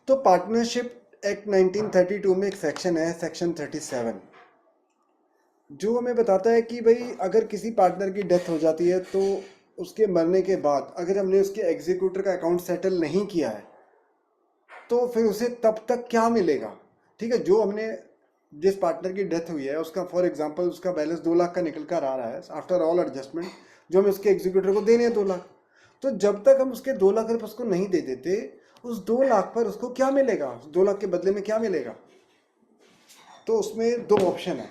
तो partnership act 1932 में एक सेक्शन है, सेक्शन 37, जो हमें बताता है कि भाई अगर किसी पार्टनर की डेथ हो जाती है तो उसके मरने के बाद अगर हमने उसके एग्जीक्यूटर का अकाउंट सेटल नहीं किया है तो फिर उसे तब तक क्या मिलेगा। ठीक है, जो हमने जिस पार्टनर की डेथ हुई है उसका फॉर एग्जांपल उसका बैलेंस 2 लाख का निकल कर आ रहा है आफ्टर ऑल एडजस्टमेंट, जो हमें उसके एग्जीक्यूटर को देने हैं 2 लाख। तो जब तक हम उसके 2 लाख रुपये उसको नहीं दे देते, उस 2 लाख पर उसको क्या मिलेगा, 2 लाख के बदले में क्या मिलेगा। तो उसमें दो ऑप्शन है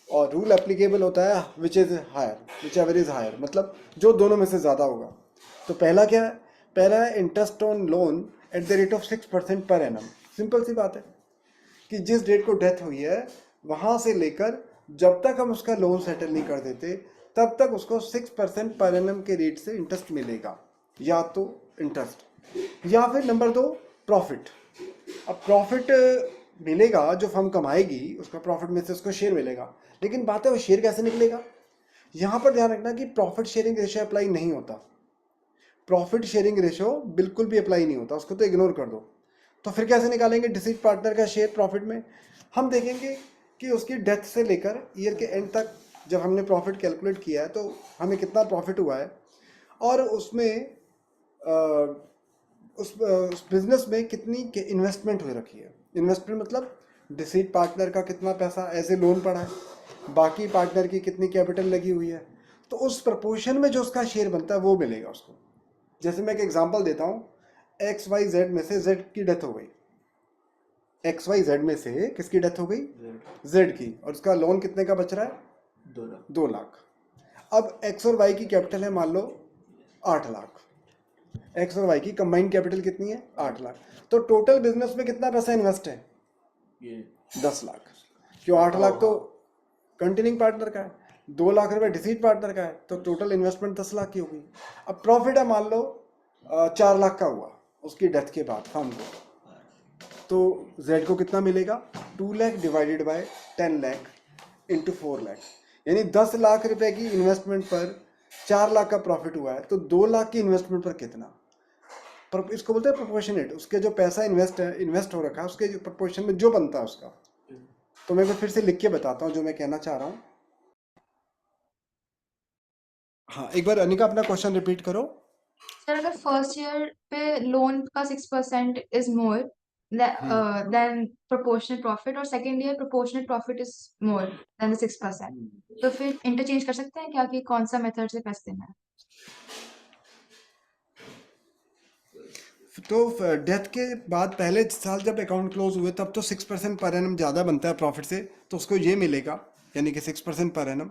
और रूल एप्लीकेबल होता है which is higher, whichever is higher, मतलब जो दोनों में से ज़्यादा होगा। तो पहला क्या है, पहला है interest on loan at the rate of 6% per annum. Simple सी बात है कि जिस डेट को डेथ हुई है वहाँ से लेकर जब तक हम उसका लोन सेटल नहीं कर देते तब तक उसको 6% पर एनम के रेट से इंटरेस्ट मिलेगा, या तो इंटरेस्ट या फिर नंबर 2 प्रॉफिट। अब प्रॉफिट मिलेगा, जो फर्म कमाएगी उसका प्रॉफिट में से उसको शेयर मिलेगा, लेकिन बात है वो शेयर कैसे निकलेगा। यहाँ पर ध्यान रखना कि प्रॉफिट शेयरिंग रेशियो अप्लाई नहीं होता, प्रॉफिट शेयरिंग रेशियो बिल्कुल भी अप्लाई नहीं होता, उसको तो इग्नोर कर दो। तो फिर कैसे निकालेंगे डिसीज पार्टनर का शेयर प्रॉफिट में। हम देखेंगे कि उसकी डेथ से लेकर ईयर के एंड तक जब हमने प्रॉफिट कैलकुलेट किया है तो हमें कितना प्रॉफिट हुआ है, और उसमें उस बिजनेस में कितनी इन्वेस्टमेंट हो रखी है। इन्वेस्टमेंट मतलब डिसीड पार्टनर का कितना पैसा एज ए लोन पड़ा है, बाकी पार्टनर की कितनी कैपिटल लगी हुई है, तो उस प्रपोर्शन में जो उसका शेयर बनता है वो मिलेगा उसको। जैसे मैं एक एग्जांपल देता हूँ, एक्स वाई जेड में से जेड की डेथ हो गई, एक्स वाई जेड में से किसकी डेथ हो गई, जेड की, और उसका लोन कितने का बच रहा है, 2 लाख। 2 लाख। अब एक्स और वाई की कैपिटल है मान लो 8 लाख, एक्स और वाई की कंबाइंड कैपिटल कितनी है, 8 लाख। तो टोटल बिजनेस में कितना पैसा इन्वेस्ट है, ये 10 लाख। क्यों, 8 लाख तो कंटिन्यूइंग पार्टनर का है, 2 लाख रुपए डिसीट पार्टनर का है, तो टोटल इन्वेस्टमेंट 10 लाख की होगी। अब प्रॉफिट है मान लो 4 लाख का हुआ उसकी डेथ के बाद फर्म को, तो जेड को कितना मिलेगा, 2 lakh divided by 10 lakh into 4 lakh, यानी 10 लाख रुपए की इन्वेस्टमेंट पर 4 लाख का प्रॉफिट हुआ है, तो 2 लाख की इन्वेस्टमेंट पर कितना। पर इसको बोलते हैं प्रोपोर्शनेट, उसके जो पैसा इन्वेस्ट हो रखा है उसके प्रोपोर्शन में जो बनता है उसका। तो मैं फिर से लिख के बताता हूँ जो मैं कहना चाह रहा हूँ। हाँ, एक बार अनिका अपना क्वेश्चन रिपीट करो। सर अगर फर्स्ट ईयर पे लोन का 6% is more than proportional profit और second year proportional profit is more than 6%, तो फिर इंटरचेंज कर सकते हैं क्या कि कौन सा मेथड से पैसे देना है। तो डेथ के बाद पहले साल जब अकाउंट क्लोज हुए तब तो 6% पर एनम ज़्यादा बनता है प्रॉफिट से, तो उसको ये मिलेगा, यानी कि 6% पर एनम।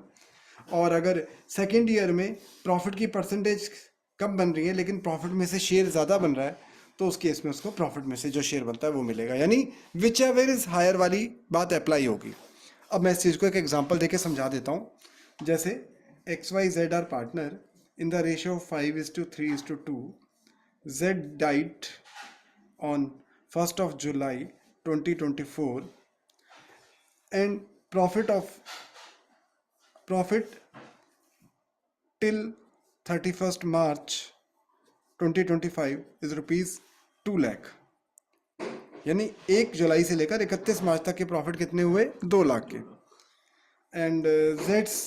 और अगर सेकेंड ईयर में प्रॉफिट की परसेंटेज कम बन रही है लेकिन प्रॉफिट में से शेयर ज़्यादा बन रहा है, तो उस केस में उसको प्रॉफिट में से जो शेयर बनता है वो मिलेगा, यानी विच एवर इज हायर वाली बात अप्लाई होगी। अब मैं इस चीज़ को एक एग्जांपल देके समझा देता हूँ। जैसे X Y Z are partner in the ratio 5:3:2। Z died on 1st of July 2024, and profit till 31st March 2025 is rupees 2 lakh। यानी 1 जुलाई से लेकर 31 मार्च तक के प्रॉफिट कितने हुए, 2 लाख के। एंड जेड्स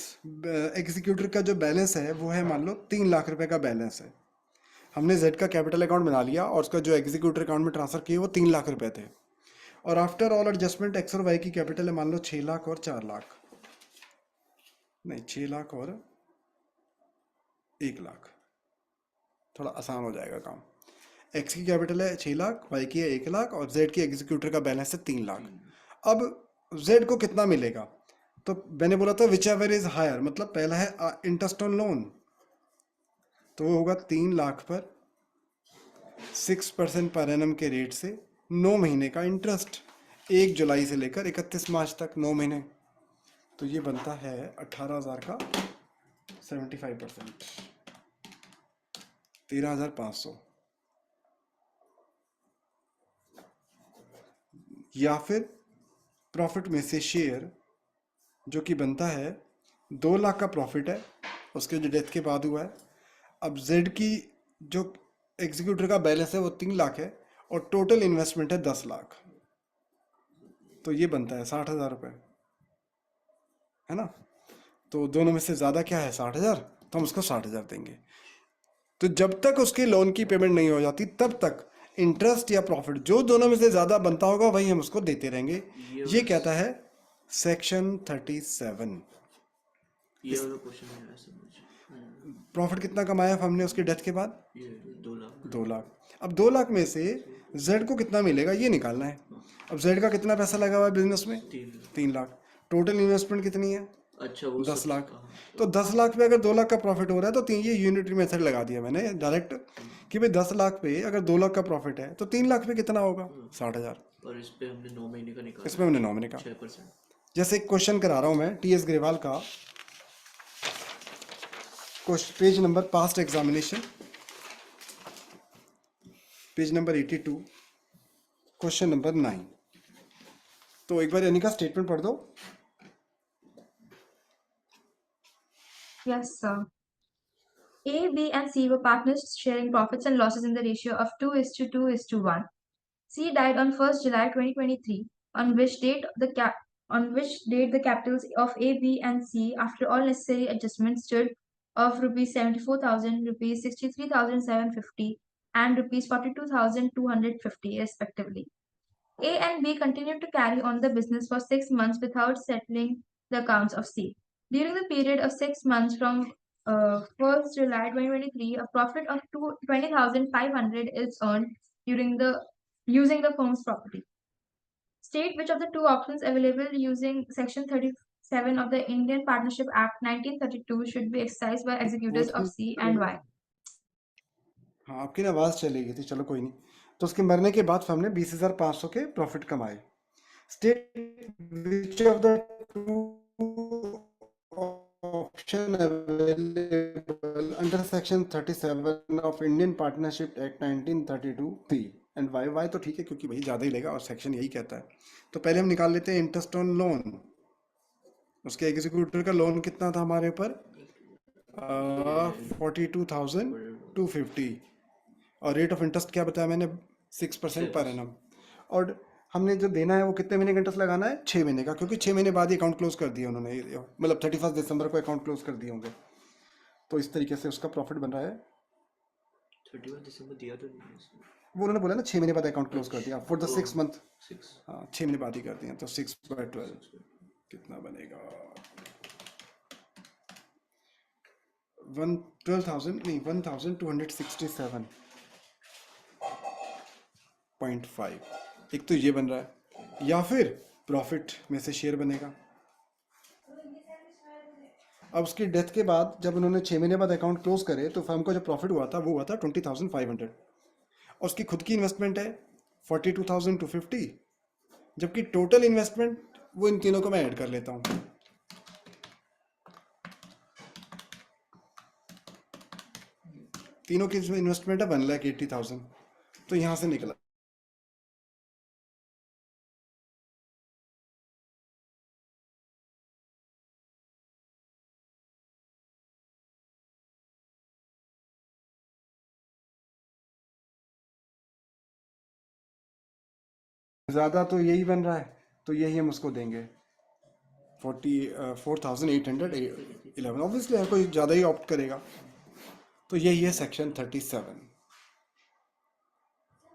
एग्जीक्यूटर का जो बैलेंस है वो है मान लो 3 लाख रुपए का बैलेंस है। हमने जेड का कैपिटल अकाउंट बना लिया और उसका जो एग्जीक्यूटर अकाउंट में ट्रांसफर किए वो 3 लाख रुपए थे, और आफ्टर ऑल एडजस्टमेंट एक्स और वाई की कैपिटल है मान लो 6 लाख और 4 लाख, नहीं 6 लाख और 1 लाख, थोड़ा आसान हो जाएगा काम। एक्स की कैपिटल है 6 लाख, वाई की है 1 लाख, और जेड की एग्जीक्यूटर का बैलेंस है 3 लाख। अब जेड को कितना मिलेगा, तो मैंने बोला था विच एवर इज हायर, मतलब पहला है इंटरेस्ट ऑन लोन, तो वो होगा 3 लाख पर 6% पर एनम के रेट से 9 महीने का इंटरेस्ट, 1 जुलाई से लेकर 31 मार्च तक 9 महीने, तो ये बनता है 18,000 का 75%, 13,500। या फिर प्रॉफिट में से शेयर जो कि बनता है 2 लाख का प्रॉफिट है उसके जो डेथ के बाद हुआ है। अब जेड की जो एग्जीक्यूटर का बैलेंस है वो 3 लाख है, और टोटल इन्वेस्टमेंट है 10 लाख, तो ये बनता है 60,000 रुपये, है ना। तो दोनों में से ज़्यादा क्या है, 60,000, तो हम उसको 60,000 देंगे। तो जब तक उसके लोन की पेमेंट नहीं हो जाती तब तक इंटरेस्ट या प्रॉफिट जो दोनों में से ज़्यादा बनता होगा वही हम उसको देते रहेंगे। ये कहता है सेक्शन 37। ये वाला क्वेश्चन है ऐसा मुझे। प्रॉफिट कितना कमाया हमने उसके डेथ के बाद, ये 2 लाख। 2 लाख। अब 2 लाख में से जेड को कितना मिलेगा ये निकालना है। अब जेड का कितना पैसा लगा हुआ है बिजनेस में, 3 लाख। टोटल इन्वेस्टमेंट कितनी है, अच्छा वो 10 सब लाख। कहा। तो 10 लाख पे अगर 2 लाख का प्रॉफिट हो रहा है तो ये यूनिटरी मेथड लगा दिया मैंने डायरेक्ट कि भाई 10 लाख पे अगर 2 लाख का प्रॉफिट है तो 3 लाख पे कितना होगा, 60,000। और इस पे हमने 9 महीने का निकाला, इसमें हमने 9 महीने का। 6%। जैसे एक क्वेश्चन करा रहा हूँ मैं टीएस ग्रेवाल का, page number past examination, page number 82, question number 9। तो एक बार यानी का स्टेटमेंट पढ़ दो। Yes, sir. A, B, and C were partners sharing profits and losses in the ratio of 2:2:1. C died on 1st July 2023, on which date the capitals of A, B, and C, after all necessary adjustments, stood of rupees 74,000, rupees 63,750, and rupees 42,250 respectively. A and B continued to carry on the business for 6 months without settling the accounts of C. During the period of 6 months from 1st July 2023, a profit of 20,500 is earned using the firm's property. State which of the two options available using Section 37 of the Indian Partnership Act 1932 should be exercised by executors of C and Y. हाँ आपकी ना आवाज़ चली गई थी, चलो कोई नहीं। तो उसके मरने के बाद हमने 20,500 के प्रॉफिट कमाए। State which of the two option available under section 37 of Indian partnership act 1932 थी एंड वाई। वाई तो ठीक है क्योंकि भाई ज़्यादा ही लेगा और सेक्शन यही कहता है। तो पहले हम निकाल लेते हैं इंटरेस्ट ऑन लोन। उसके एग्जीक्यूटर का लोन कितना था हमारे ऊपर, 42,250, और रेट ऑफ इंटरेस्ट क्या बताया मैंने, 6% पर एनम। और हमने जो देना है वो कितने महीने का इंटरेस्ट लगाना है, 6 महीने का, क्योंकि 6 महीने बाद ही अकाउंट क्लोज कर दिया उन्होंने, मतलब 31 दिसंबर को अकाउंट क्लोज कर दिए होंगे। तो इस तरीके से उसका प्रॉफिट बन रहा है। 31 दिसंबर दिया तो नहीं है इसमें। वो उन्होंने बोला ना 6 महीने बाद अकाउंट क्लोज कर दिया फॉर द 6 मंथ। 6 हाँ 6 महीने बाद ही कर दिया। तो 6/12 कितना बनेगा, 12,000 नहीं 1,267.5। एक तो ये बन रहा है, या फिर प्रॉफिट में से शेयर बनेगा। अब उसकी डेथ के बाद जब उन्होंने 6 महीने बाद अकाउंट क्लोज करे तो फर्म को जो प्रॉफिट हुआ था वो हुआ था 20,500, और उसकी खुद की इन्वेस्टमेंट है 42,250, जबकि टोटल इन्वेस्टमेंट वो इन तीनों को मैं ऐड कर लेता हूँ। तीनों की इन्वेस्टमेंट है 1,80,000, तो यहाँ से निकला ज़्यादा, तो यही बन रहा है, तो यही हम उसको देंगे 4,811। ऑब्वियसली हर कोई ज़्यादा ही ऑप्ट करेगा। तो यही है सेक्शन 37।